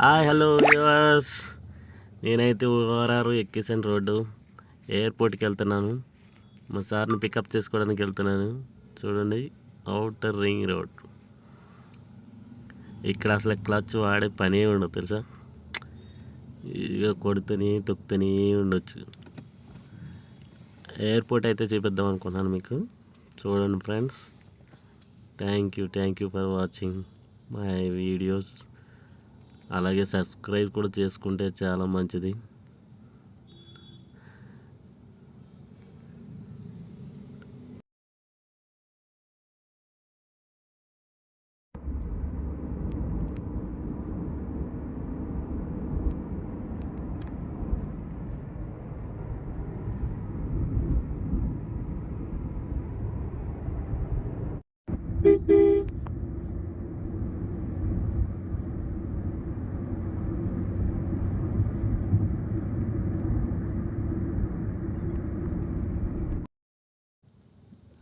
Hi hello viewers, నేనైతే ORR ఎక్కేసాను. Road ఎయిర్పోర్ట్కి వెళ్తున్నాను. మా సార్ని పికప్ చేసుకోవడానికి వెళ్తున్నాను. చూడండి, ఔటర్ రింగ్ రోడ్. ఇక్కడ అసలు క్లచ్ వాడే పనే ఉండదు తెలుసా. ఇక కొడుతూనే తొక్కుతూనే ఉండొచ్చు. ఎయిర్పోర్ట్ అయితే చూపిద్దాం అనుకున్నాను మీకు. చూడండి friends, thank you for watching my videos. అలాగే సబ్స్క్రైబ్ కూడా చేసుకుంటే చాలా మంచిది.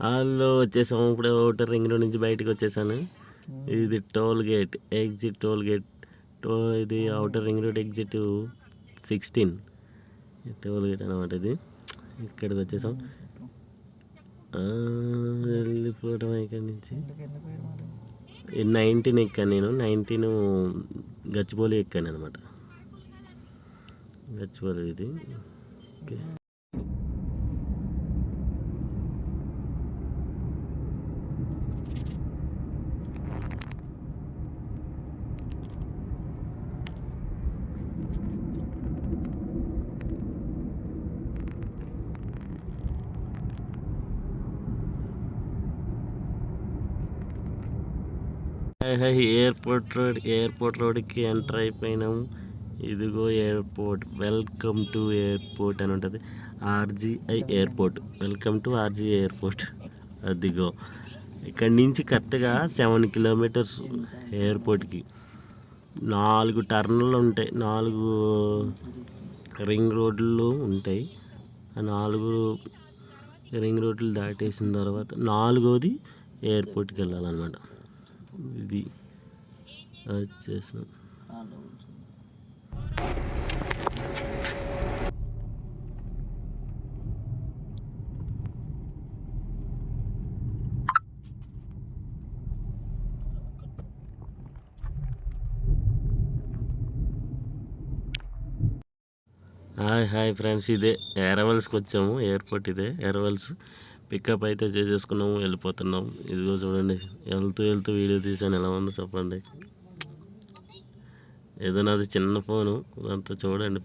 హలో, వచ్చేసాము. ఇప్పుడే ఔటర్ రింగ్ రోడ్ నుంచి బయటకు వచ్చేసాను. ఇది toll gate, exit toll gate. ఇది outer ring road exit 16 toll gate అనమాట. ఇది ఇక్కడికి వచ్చేసాం. వెళ్ళిపోవడం ఇక్కడి నుంచి. 19 ఎక్కాను నేను. 19 గచ్చిబౌలి ఎక్కాను అనమాట. గచ్చిబౌలి ఇది. ఓకే, ఎయిర్పోర్ట్ రోడ్కి ఎంటర్ అయిపోయినాము. ఇదిగో ఎయిర్పోర్ట్. వెల్కమ్ టు ఎయిర్పోర్ట్ అని ఉంటుంది. RGI airport. Welcome to RGI airport. అదిగో ఇక్కడి నుంచి కరెక్ట్గా 7 కిలోమీటర్స్ ఎయిర్పోర్ట్కి. 4 టర్న్లు ఉంటాయి, 4 రింగ్ రోడ్లు ఉంటాయి. ఆ 4 రింగ్ రోడ్లు దాటేసిన తర్వాత 4వది ఎయిర్పోర్ట్కి వెళ్ళాలన్నమాట. ఇది వచ్చేసాం. హాయ్ ఫ్రెండ్స్, ఇదే ఎరవల్స్కి వచ్చాము. ఎయిర్పోర్ట్ ఇదే ఎరవల్స్. పికప్ అయితే చేసేసుకున్నాము, వెళ్ళిపోతున్నాం. ఇదిగో చూడండి, వెళ్తూ వీడియో తీసాను. ఎలా ఉందో చెప్పండి. ఏదో నాది చిన్న ఫోను, అంతా చూడండి.